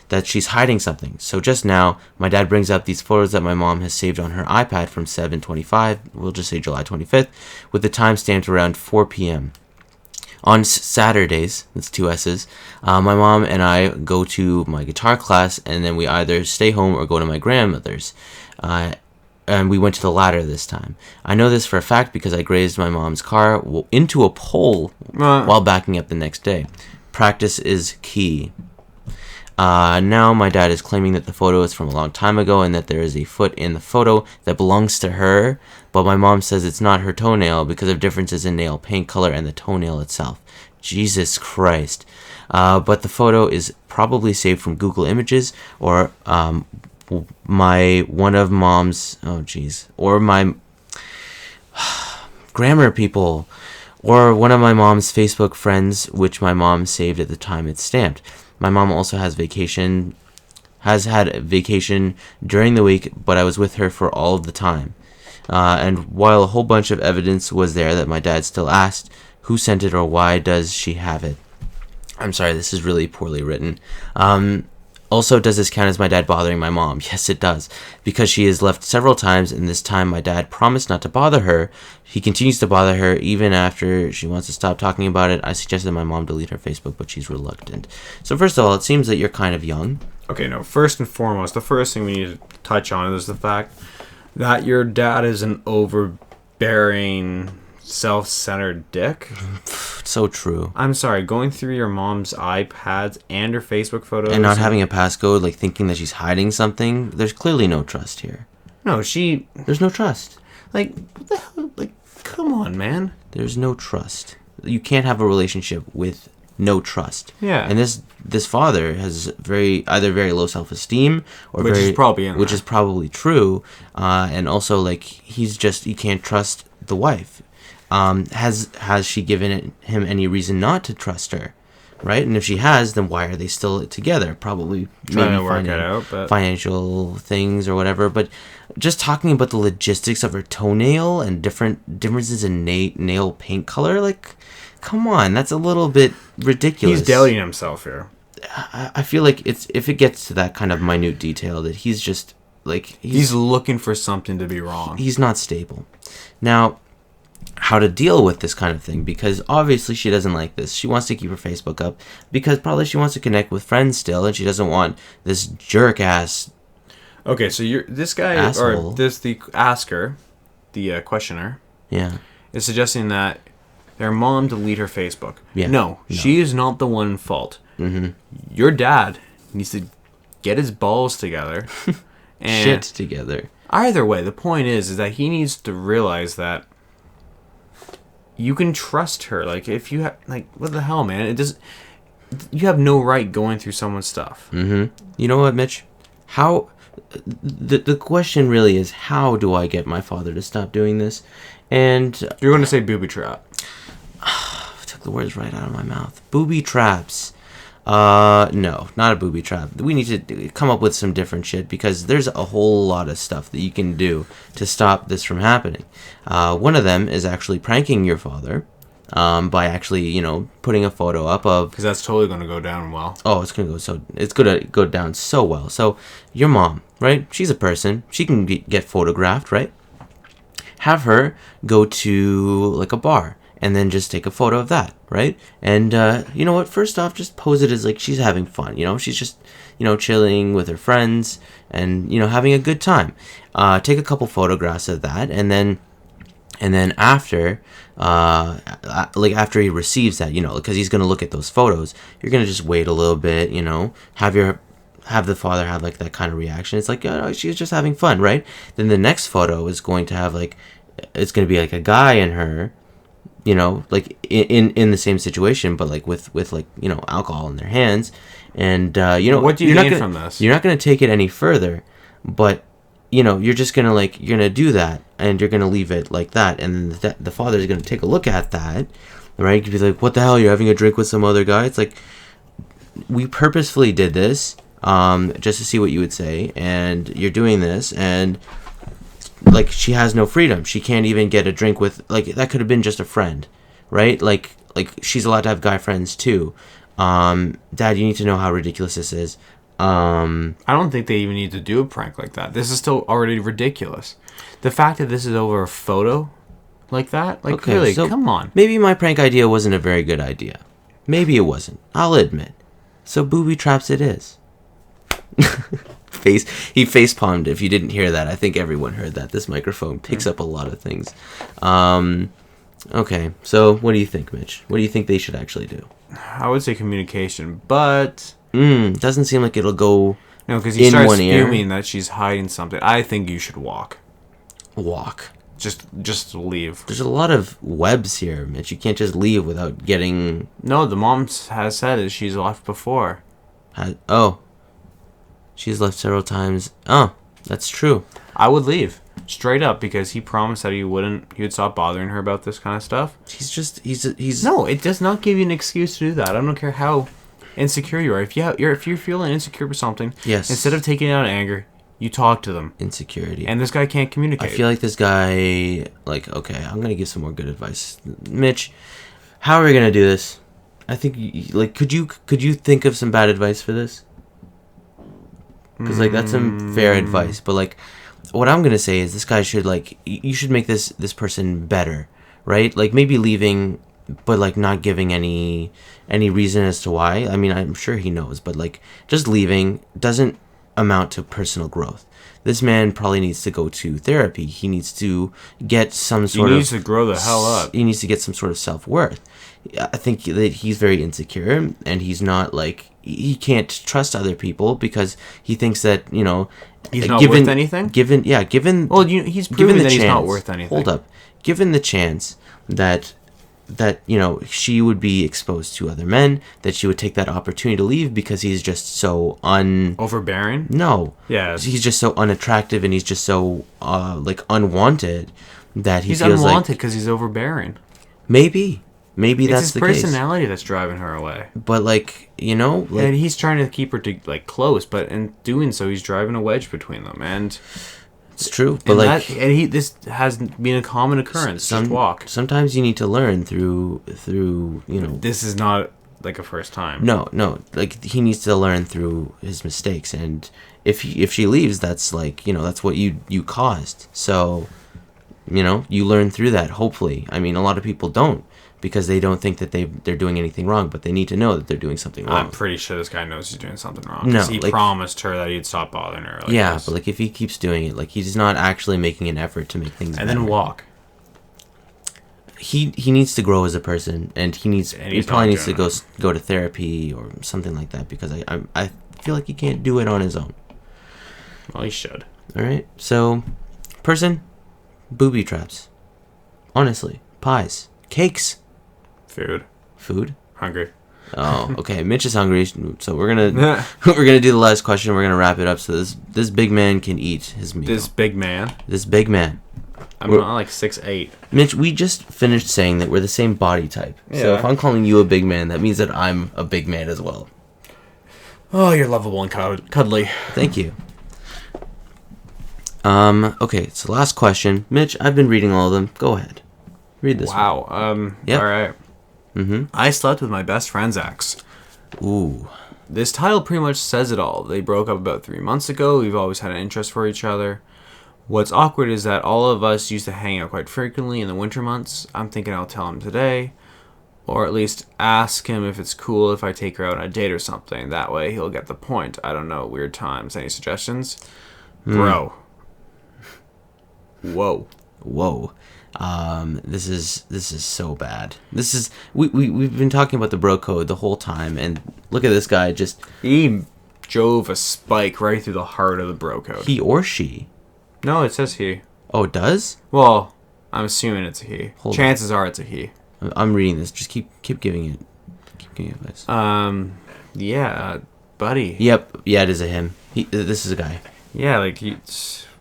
that she's hiding something. So just now, my dad brings up these photos that my mom has saved on her iPad from 7/25, we'll just say July 25th, with the time stamped around 4 p.m. On Saturdays, that's 2 S's, my mom and I go to my guitar class, and then we either stay home or go to my grandmother's. And we went to the latter this time. I know this for a fact because I grazed my mom's car into a pole while backing up the next day. Practice is key. Now my dad is claiming that the photo is from a long time ago and that there is a foot in the photo that belongs to her, but my mom says it's not her toenail because of differences in nail paint color and the toenail itself. Jesus Christ. But the photo is probably saved from Google Images or my grammar people, or one of my mom's Facebook friends, which my mom saved at the time it's stamped. My mom also has had vacation during the week, but I was with her for all of the time. And while a whole bunch of evidence was there that my dad still asked who sent it or why does she have it. I'm sorry, this is really poorly written. Also, does this count as my dad bothering my mom? Yes, it does. Because she has left several times, and this time my dad promised not to bother her. He continues to bother her even after she wants to stop talking about it. I suggested my mom delete her Facebook, but she's reluctant. So first of all, it seems that you're kind of young. Okay, no, first and foremost, the first thing we need to touch on is the fact that your dad is an overbearing, self-centered dick. So true. I'm sorry, going through your mom's iPads and her Facebook photos and not having a passcode, like thinking that she's hiding something. There's clearly no trust here. No, there's no trust. Like, what the hell? Like, come on, man. There's no trust. You can't have a relationship with no trust. Yeah. And this father has either very low self-esteem or which is probably true. And also, like, he can't trust the wife. Has she given him any reason not to trust her? Right? And if she has, then why are they still together? Probably trying to work it out, but financial things or whatever. But just talking about the logistics of her toenail and differences in nail paint color, like, come on, that's a little bit ridiculous. He's doubting himself here. I feel like if it gets to that kind of minute detail, that he's just like he's looking for something to be wrong. He's not stable. Now, how to deal with this kind of thing, because obviously she doesn't like this. She wants to keep her Facebook up because probably she wants to connect with friends still, and she doesn't want this jerk ass. Okay, so this guy asshole. Or the asker, the questioner, is suggesting that their mom delete her Facebook. Yeah. No, she is not the one in fault. Mm-hmm. Your dad needs to get his balls together and shit together. Either way, the point is that he needs to realize that you can trust her. Like, if you have, like, what the hell, man? You have no right going through someone's stuff. Mm-hmm. You know what, Mitch? How the question really is, how do I get my father to stop doing this? And you're going to say booby trap. Took the words right out of my mouth. Booby traps. No, not a booby trap. We need to come up with some different shit, because there's a whole lot of stuff that you can do to stop this from happening. One of them is actually pranking your father, by actually, putting a photo up of. Because that's totally going to go down well. Oh, it's going to go down so well. So your mom, right? She's a person. She can get photographed, right? Have her go to like a bar and then just take a photo of that, right? And you know what? First off, just pose it as like she's having fun. She's just chilling with her friends and having a good time. Take a couple photographs of that, and then after after he receives that, because he's gonna look at those photos, you're gonna just wait a little bit, have the father have like that kind of reaction. It's like, she's just having fun, right? Then the next photo is going to have it's going to be like a guy and her, like in the same situation, but like with like, alcohol in their hands. And, what do you gain from this? You're not going to take it any further, but, you're just going to you're going to do that, and you're going to leave it like that. And then the father is going to take a look at that, right? You could be like, what the hell? You're having a drink with some other guy? It's like, we purposefully did this, just to see what you would say, and you're doing this, and like, she has no freedom. She can't even get a drink with, like, that could have been just a friend, right? Like she's allowed to have guy friends too. Dad, you need to know how ridiculous this is. I don't think they even need to do a prank like that. This is still already ridiculous. The fact that this is over a photo like that, like, okay, really, so come on. Maybe my prank idea wasn't a very good idea. Maybe it wasn't. I'll admit. So booby traps it is. He face palmed. If you didn't hear that, I think everyone heard that. This microphone picks up a lot of things. Okay, so what do you think, Mitch? What do you think they should actually do? I would say communication, but doesn't seem like it'll go. No, because he starts fuming that she's hiding something. I think you should walk. Just leave. There's a lot of webs here, Mitch. You can't just leave without getting. No, the mom has said it. She's left before. She's left several times. Oh, that's true. I would leave straight up, because he promised that he would stop bothering her about this kind of stuff. He's No, it does not give you an excuse to do that. I don't care how insecure you are. If you're feeling insecure for something, yes, instead of taking it out of anger, you talk to them. Insecurity. And this guy can't communicate. I feel like this guy, okay, I'm gonna give some more good advice. Mitch, how are we gonna do this? I think, could you think of some bad advice for this? because like that's some fair advice. But like, what I'm gonna say is this guy should like you should make this person better, right? Like maybe leaving, but like not giving any reason as to why. I mean, I'm sure he knows, but like just leaving doesn't amount to personal growth. This man probably needs to go to therapy. He needs to get some sort of... He needs to grow the hell up. He needs to get some sort of self-worth. I think that he's very insecure, and he's not, like... He can't trust other people because he thinks that, you know... He's not worth anything? Given... Well, he's proven that he's not worth anything. Hold up. Given the chance that you know she would be exposed to other men, that she would take that opportunity to leave because he's just so overbearing. No, yeah, he's just so unattractive and he's just so like unwanted that he's unwanted because he's overbearing. Maybe that's the case. It's his personality that's driving her away. But like you know, like, and he's trying to keep her to like close, but in doing so, he's driving a wedge between them and. It's true, but like, this has been a common occurrence. Just walk. Sometimes you need to learn through you know. This is not like a first time. No, like he needs to learn through his mistakes, and if she leaves, that's like you know that's what you caused. So, you know, you learn through that. Hopefully, I mean, a lot of people don't because they don't think that they're doing anything wrong, but they need to know that they're doing something wrong. I'm pretty sure this guy knows he's doing something wrong. No, he promised her that he'd stop bothering her. But like if he keeps doing it, like he's not actually making an effort to make things better. And then walk. He needs to grow as a person, and he probably needs to go to therapy or something like that because I feel like he can't do it on his own. Well, he should. All right, so person, booby traps, honestly, pies, cakes. Food? Hungry. Oh, okay. Mitch is hungry, so we're gonna do the last question. We're gonna wrap it up. So this big man can eat his meal. This big man. I'm not like 6'8". Mitch, we just finished saying that we're the same body type. Yeah. So if I'm calling you a big man, that means that I'm a big man as well. Oh, you're lovable and cuddly. Thank you. Okay. So last question, Mitch. I've been reading all of them. Go ahead. Read this. Wow. Yep. All right. Mm-hmm. I slept with my best friend's ex. Ooh. This title pretty much says it all. They broke up about 3 months ago. We've always had an interest for each other. What's awkward is that all of us used to hang out quite frequently in the winter months. I'm thinking I'll tell him today. Or at least ask him if it's cool if I take her out on a date or something. That way he'll get the point. I don't know. Weird times. Any suggestions? Bro. Whoa. This is so bad. This is we've been talking about the bro code the whole time, and look at this guy he drove a spike right through the heart of the bro code. He or she? No, it says he. Oh, it does? Well, I'm assuming it's a he. Chances are it's a he. I'm reading this. Just keep giving it. Keep giving advice. Yeah, buddy. Yep. Yeah, it is a him. This is a guy. Yeah, like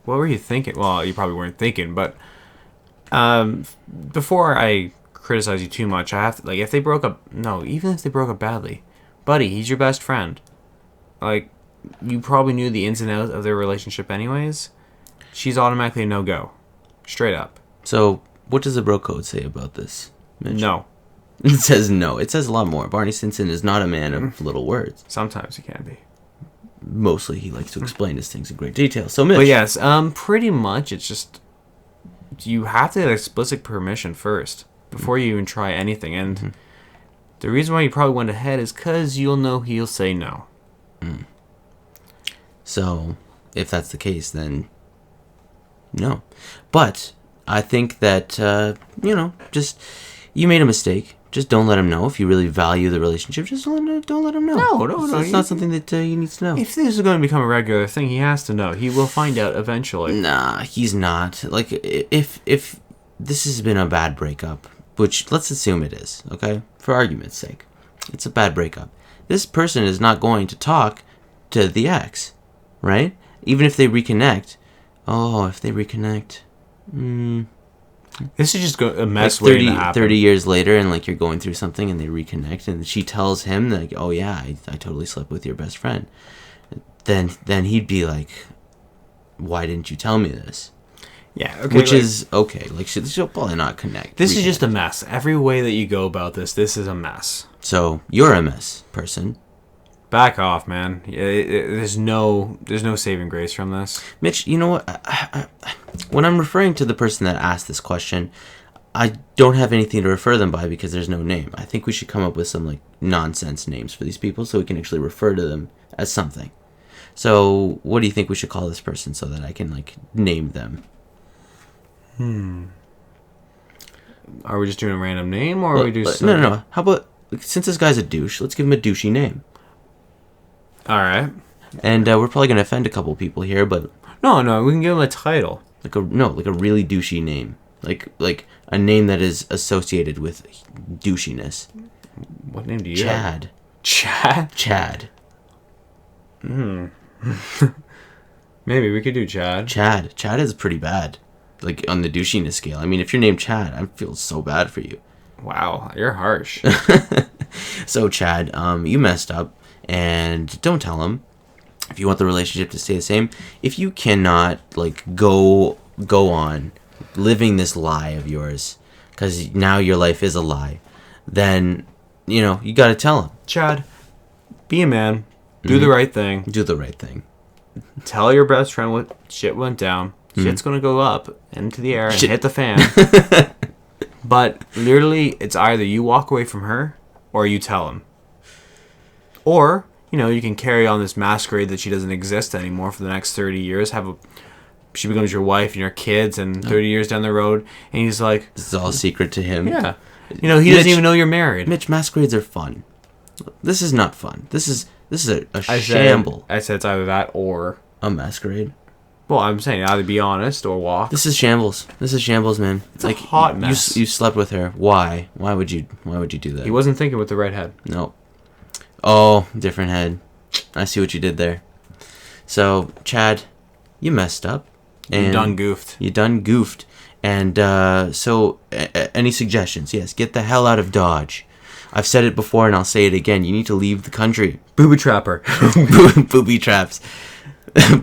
what were you thinking? Well, you probably weren't thinking, but. Before I criticize you too much, I have to, like, if they broke up, no, even if they broke up badly, buddy, he's your best friend. Like, you probably knew the ins and outs of their relationship anyways. She's automatically a no-go. Straight up. So, what does the bro code say about this, Mitch? No. It says no. It says a lot more. Barney Stinson is not a man of little words. Sometimes he can be. Mostly, he likes to explain his things in great detail. So, Mitch. But yes, pretty much, it's just... You have to get explicit permission first before you even try anything. And the reason why you probably went ahead is because you'll know he'll say no. So, if that's the case, then no. But I think that, just you made a mistake. Just don't let him know. If you really value the relationship, just don't let him know. No. It's not something that he needs to know. If this is going to become a regular thing, he has to know. He will find out eventually. Nah, he's not. Like, if this has been a bad breakup, which let's assume it is, okay? For argument's sake. It's a bad breakup. This person is not going to talk to the ex, right? Even if they reconnect. Oh, if they reconnect. This is just a mess like waiting to happen. 30 years later, and like you're going through something and they reconnect, and she tells him like, oh yeah, I totally slept with your best friend. Then he'd be like, why didn't you tell me this? Yeah, okay. Which is okay. Like she'll probably not connect. This is just a mess. Every way that you go about this is a mess. So you're a mess, person. Back off, man. There's no saving grace from this. Mitch, you know what? When I'm referring to the person that asked this question, I don't have anything to refer them by because there's no name. I think we should come up with some like nonsense names for these people so we can actually refer to them as something. So, what do you think we should call this person so that I can like name them? Are we just doing a random name, or are we just no? How about, since this guy's a douche, let's give him a douchey name. All right. And we're probably gonna offend a couple people here, but no, we can give him a title. Like a really douchey name, like a name that is associated with douchiness. What name do you have? Chad. Chad. Maybe we could do Chad. Chad is pretty bad, like on the douchiness scale. I mean, if you're named Chad, I feel so bad for you. Wow, you're harsh. So Chad, you messed up, and don't tell him. If you want the relationship to stay the same, if you cannot like go on living this lie of yours, because now your life is a lie, then you got to tell him. Chad, be a man. Do the right thing. Do the right thing. Tell your best friend what shit went down. Shit's gonna go up into the air and hit the fan. But literally, it's either you walk away from her or you tell him. Or, you can carry on this masquerade that she doesn't exist anymore for the next 30 years. She becomes your wife and your kids, and 30 years down the road, and he's like... This is all a secret to him. Yeah. He doesn't even know you're married. Mitch, masquerades are fun. This is not fun. This is a shamble. I said it's either that or... A masquerade? Well, I'm saying either be honest or walk. This is shambles. Man. It's like a hot mess. You slept with her. Why? Why would you do that? He wasn't thinking with the right head. No. Oh, different head. I see what you did there. So, Chad, you messed up. You done goofed. And so, any suggestions? Yes, get the hell out of Dodge. I've said it before and I'll say it again. You need to leave the country. Booby trapper. Booby traps.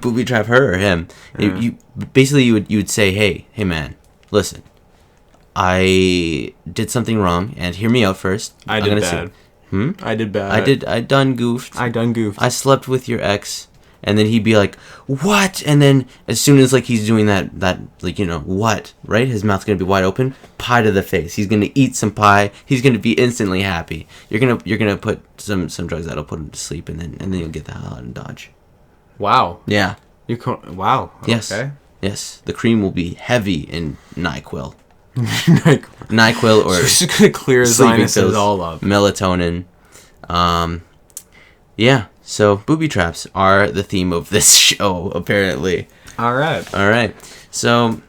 Booby trap her or him. Yeah. You basically you would say, hey man, listen. I did something wrong, and hear me out first. I did bad. I did bad. I done goofed. I slept with your ex. And then he'd be like, what? And then as soon as like he's doing that like, what? Right? His mouth's going to be wide open. Pie to the face. He's going to eat some pie. He's going to be instantly happy. You're going to put some drugs that'll put him to sleep, and then you'll get the hell out of Dodge. Wow. Yeah. Wow. Yes. Okay. Yes. The cream will be heavy in NyQuil. NyQuil or just going to clear his sinuses all up. Melatonin. Yeah. So, booby traps are the theme of this show, apparently. All right. So,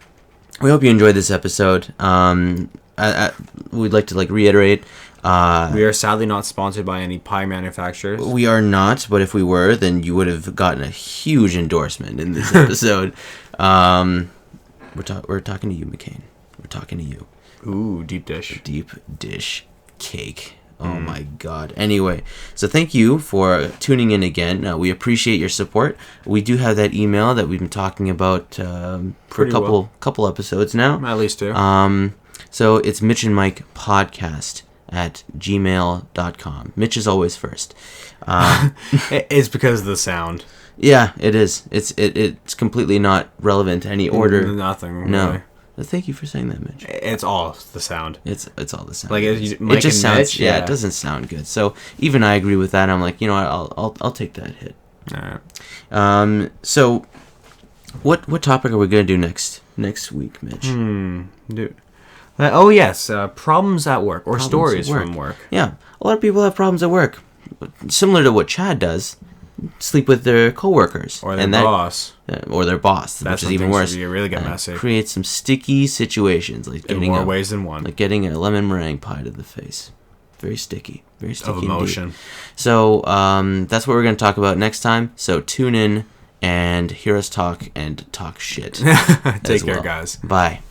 we hope you enjoyed this episode. We'd like to reiterate. We are sadly not sponsored by any pie manufacturers. We are not, but if we were, then you would have gotten a huge endorsement in this episode. We're talking to you, McCain. We're talking to you. Ooh, deep dish. Deep dish cake. Oh my God. Anyway, so thank you for tuning in again. We appreciate your support. We do have that email that we've been talking about for a couple episodes now. At least two. So it's Mitch and Mike podcast at gmail.com. Mitch is always first. It's because of the sound. Yeah, it is. It's completely not relevant to any order. Nothing. No. Really. Thank you for saying that, Mitch. It's all the sound. It's all the sound. Like it just sounds. Mitch, yeah, it doesn't sound good. So even I agree with that. I'm like, I'll take that hit. All right. So, what topic are we gonna do next week, Mitch? Oh yes, problems at work or stories from work. Yeah, a lot of people have problems at work, similar to what Chad does. Sleep with their coworkers or their boss, which is even worse. You really get messy. Creates some sticky situations, like in more ways than one. Like getting a lemon meringue pie to the face. Very sticky of emotion. Indeed. So that's what we're going to talk about next time. So tune in and hear us talk and talk shit. Take care, guys. Bye.